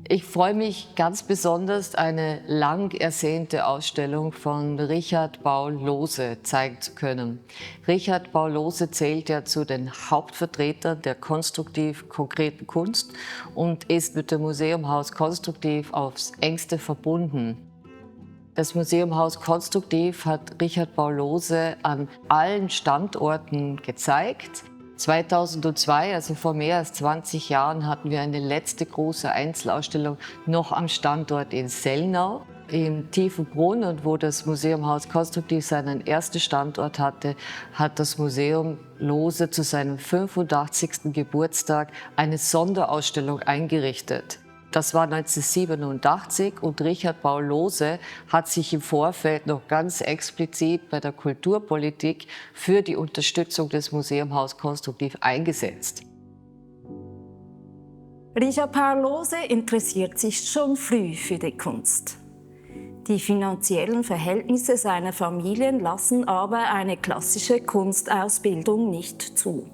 Ich freue mich ganz besonders, eine lang ersehnte Ausstellung von Richard Paul Lohse zeigen zu können. Richard Paul Lohse zählt ja zu den Hauptvertretern der konstruktiv-konkreten Kunst und ist mit dem Museumhaus Konstruktiv aufs engste verbunden. Das Museumhaus Konstruktiv hat Richard Paul Lohse an allen Standorten gezeigt. 2002, also vor mehr als 20 Jahren, hatten wir eine letzte große Einzelausstellung noch am Standort in Sellnau im Tiefenbrunn, und wo das Museumhaus Konstruktiv seinen ersten Standort hatte, hat das Museum Lohse zu seinem 85. Geburtstag eine Sonderausstellung eingerichtet. Das war 1987 und Richard Paul Lohse hat sich im Vorfeld noch ganz explizit bei der Kulturpolitik für die Unterstützung des Museumhaus Konstruktiv eingesetzt. Richard Paul Lohse interessiert sich schon früh für die Kunst. Die finanziellen Verhältnisse seiner Familie lassen aber eine klassische Kunstausbildung nicht zu.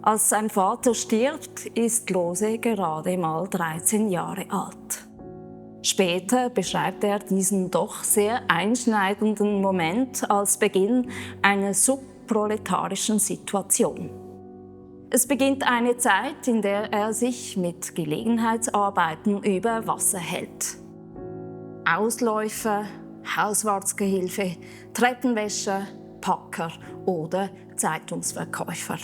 Als sein Vater stirbt, ist Lohse gerade mal 13 Jahre alt. Später beschreibt er diesen doch sehr einschneidenden Moment als Beginn einer subproletarischen Situation. Es beginnt eine Zeit, in der er sich mit Gelegenheitsarbeiten über Wasser hält. Ausläufer, Hauswartsgehilfe, Treppenwäscher, Packer oder Zeitungsverkäufer.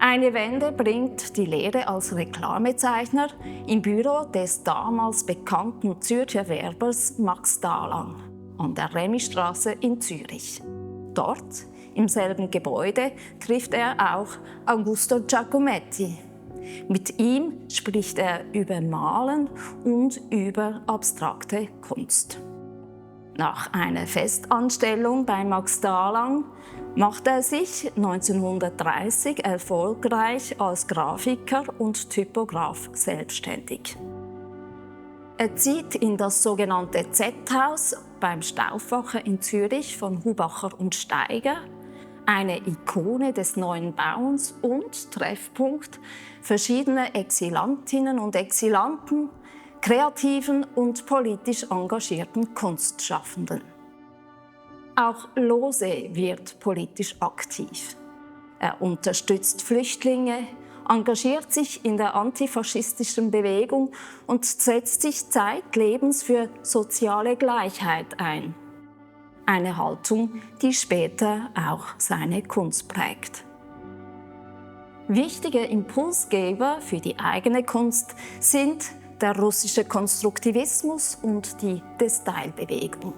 Eine Wende bringt die Lehre als Reklamezeichner im Büro des damals bekannten Zürcher Werbers Max Dalang an der Remistraße in Zürich. Dort, im selben Gebäude, trifft er auch Augusto Giacometti. Mit ihm spricht er über Malen und über abstrakte Kunst. Nach einer Festanstellung bei Max Dalang macht er sich 1930 erfolgreich als Grafiker und Typograf selbstständig. Er zieht in das sogenannte Z-Haus beim Stauffacher in Zürich von Hubacher und Steiger, eine Ikone des neuen Bauens und Treffpunkt verschiedener Exilantinnen und Exilanten, kreativen und politisch engagierten Kunstschaffenden. Auch Lohse wird politisch aktiv. Er unterstützt Flüchtlinge, engagiert sich in der antifaschistischen Bewegung und setzt sich zeitlebens für soziale Gleichheit ein. Eine Haltung, die später auch seine Kunst prägt. Wichtige Impulsgeber für die eigene Kunst sind der russische Konstruktivismus und die Destilbewegung.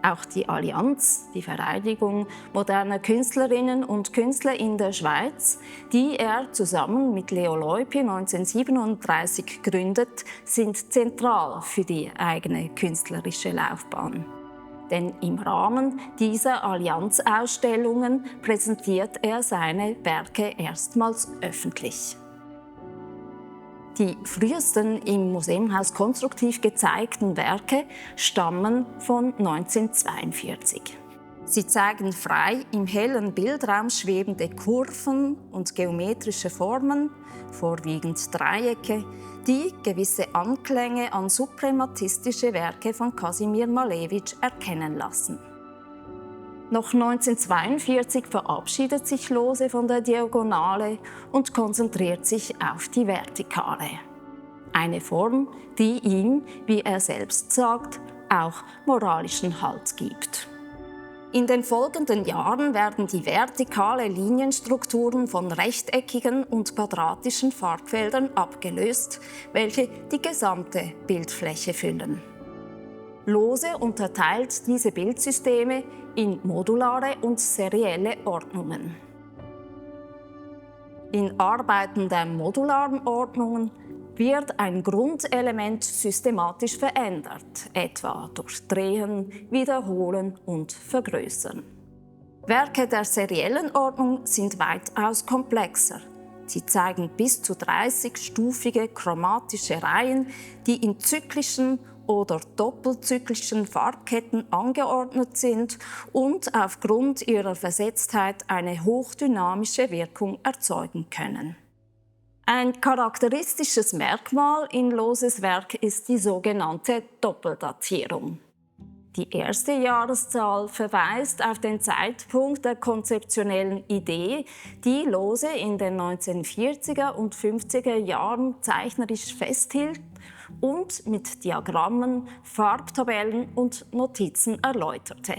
Auch die Allianz, die Vereinigung moderner Künstlerinnen und Künstler in der Schweiz, die er zusammen mit Leo Leupi 1937 gründet, sind zentral für die eigene künstlerische Laufbahn. Denn im Rahmen dieser Allianzausstellungen präsentiert er seine Werke erstmals öffentlich. Die frühesten im Museumhaus Konstruktiv gezeigten Werke stammen von 1942. Sie zeigen frei im hellen Bildraum schwebende Kurven und geometrische Formen, vorwiegend Dreiecke, die gewisse Anklänge an suprematistische Werke von Kasimir Malewitsch erkennen lassen. Noch 1942 verabschiedet sich Lohse von der Diagonale und konzentriert sich auf die Vertikale. Eine Form, die ihm, wie er selbst sagt, auch moralischen Halt gibt. In den folgenden Jahren werden die vertikale Linienstrukturen von rechteckigen und quadratischen Farbfeldern abgelöst, welche die gesamte Bildfläche füllen. Lohse unterteilt diese Bildsysteme in modulare und serielle Ordnungen. In Arbeiten der modularen Ordnungen wird ein Grundelement systematisch verändert, etwa durch Drehen, Wiederholen und Vergrößern. Werke der seriellen Ordnung sind weitaus komplexer. Sie zeigen bis zu 30-stufige chromatische Reihen, die in zyklischen oder doppelzyklischen Farbketten angeordnet sind und aufgrund ihrer Versetztheit eine hochdynamische Wirkung erzeugen können. Ein charakteristisches Merkmal in Lohses Werk ist die sogenannte Doppeldatierung. Die erste Jahreszahl verweist auf den Zeitpunkt der konzeptionellen Idee, die Lohse in den 1940er und 50er Jahren zeichnerisch festhielt und mit Diagrammen, Farbtabellen und Notizen erläuterte.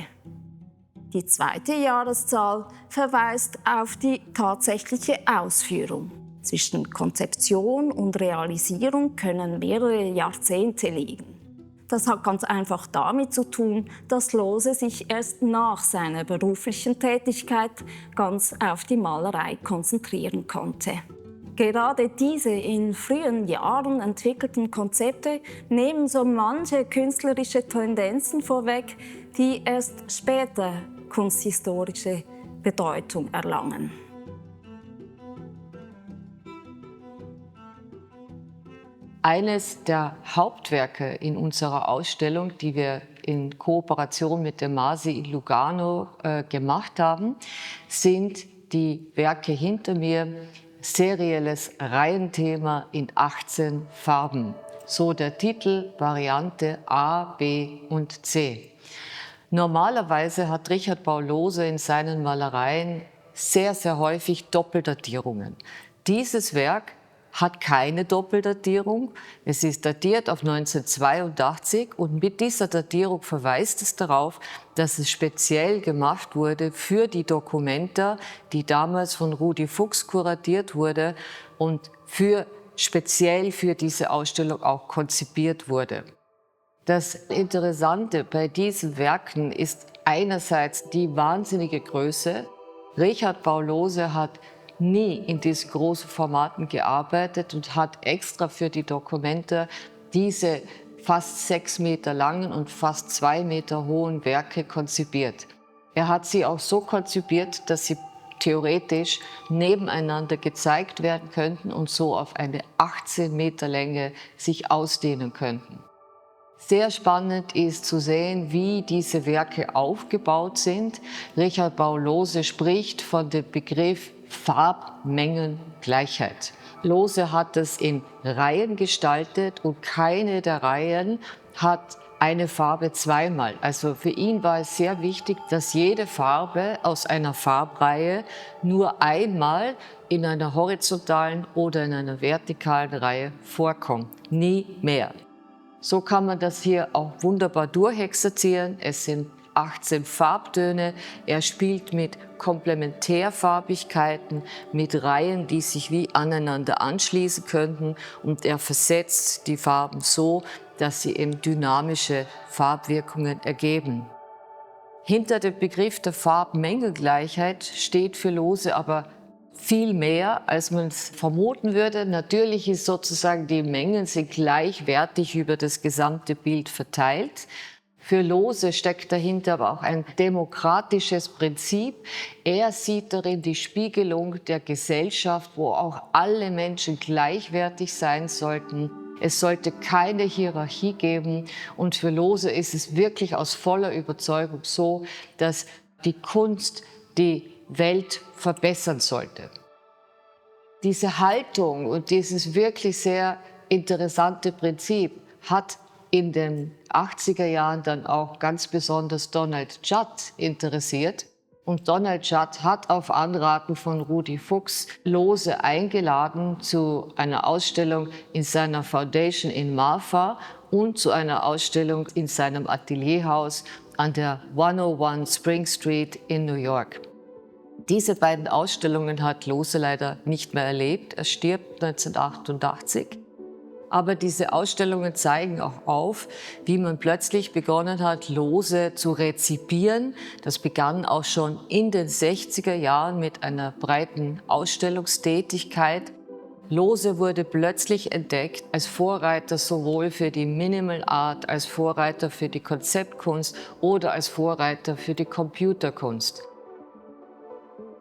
Die zweite Jahreszahl verweist auf die tatsächliche Ausführung. Zwischen Konzeption und Realisierung können mehrere Jahrzehnte liegen. Das hat ganz einfach damit zu tun, dass Lohse sich erst nach seiner beruflichen Tätigkeit ganz auf die Malerei konzentrieren konnte. Gerade diese in frühen Jahren entwickelten Konzepte nehmen so manche künstlerische Tendenzen vorweg, die erst später kunsthistorische Bedeutung erlangen. Eines der Hauptwerke in unserer Ausstellung, die wir in Kooperation mit dem MASI in Lugano gemacht haben, sind die Werke hinter mir, serielles Reihenthema in 18 Farben. So der Titel, Variante A, B und C. Normalerweise hat Richard Paul Lohse in seinen Malereien sehr, sehr häufig Doppeldatierungen. Dieses Werk hat keine Doppeldatierung. Es ist datiert auf 1982 und mit dieser Datierung verweist es darauf, dass es speziell gemacht wurde für die Documenta, die damals von Rudi Fuchs kuratiert wurde und speziell für diese Ausstellung auch konzipiert wurde. Das Interessante bei diesen Werken ist einerseits die wahnsinnige Größe. Richard Paul Lohse hat nie in diesen großen Formaten gearbeitet und hat extra für die Documenta diese fast 6 Meter langen und fast 2 Meter hohen Werke konzipiert. Er hat sie auch so konzipiert, dass sie theoretisch nebeneinander gezeigt werden könnten und so auf eine 18 Meter Länge sich ausdehnen könnten. Sehr spannend ist zu sehen, wie diese Werke aufgebaut sind. Richard Paul Lohse spricht von dem Begriff Farbmengengleichheit. Lohse hat es in Reihen gestaltet und keine der Reihen hat eine Farbe zweimal. Also für ihn war es sehr wichtig, dass jede Farbe aus einer Farbreihe nur einmal in einer horizontalen oder in einer vertikalen Reihe vorkommt. Nie mehr. So kann man das hier auch wunderbar durchexerzieren. Es sind 18 Farbtöne. Er spielt mit Komplementärfarbigkeiten, mit Reihen, die sich wie aneinander anschließen könnten. Und er versetzt die Farben so, dass sie eben dynamische Farbwirkungen ergeben. Hinter dem Begriff der Farbmengengleichheit steht für Lohse aber viel mehr, als man es vermuten würde. Natürlich ist sozusagen, die Mengen sind gleichwertig über das gesamte Bild verteilt. Für Lohse steckt dahinter aber auch ein demokratisches Prinzip. Er sieht darin die Spiegelung der Gesellschaft, wo auch alle Menschen gleichwertig sein sollten. Es sollte keine Hierarchie geben. Und für Lohse ist es wirklich aus voller Überzeugung so, dass die Kunst die Welt verbessern sollte. Diese Haltung und dieses wirklich sehr interessante Prinzip hat in den 80er Jahren dann auch ganz besonders Donald Judd interessiert. Und Donald Judd hat auf Anraten von Rudi Fuchs Lohse eingeladen zu einer Ausstellung in seiner Foundation in Marfa und zu einer Ausstellung in seinem Atelierhaus an der 101 Spring Street in New York. Diese beiden Ausstellungen hat Lohse leider nicht mehr erlebt. Er stirbt 1988. Aber diese Ausstellungen zeigen auch auf, wie man plötzlich begonnen hat, Lohse zu rezipieren. Das begann auch schon in den 60er Jahren mit einer breiten Ausstellungstätigkeit. Lohse wurde plötzlich entdeckt als Vorreiter sowohl für die Minimal Art, als Vorreiter für die Konzeptkunst oder als Vorreiter für die Computerkunst.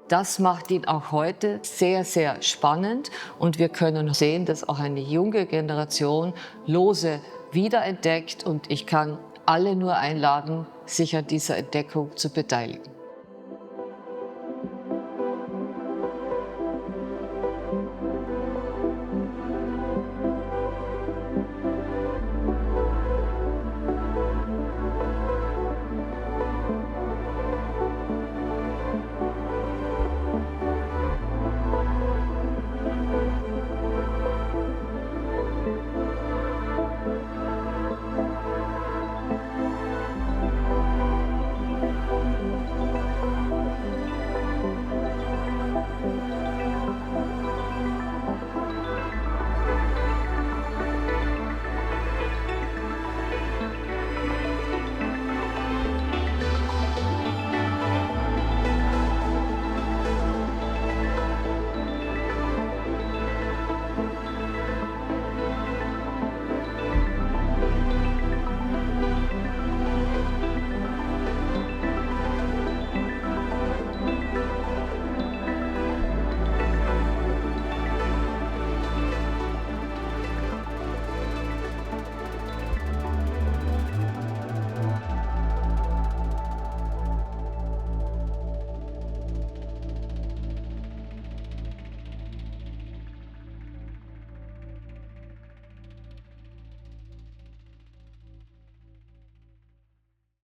Das macht ihn auch heute sehr, sehr spannend und wir können sehen, dass auch eine junge Generation Lohse wiederentdeckt und ich kann alle nur einladen, sich an dieser Entdeckung zu beteiligen.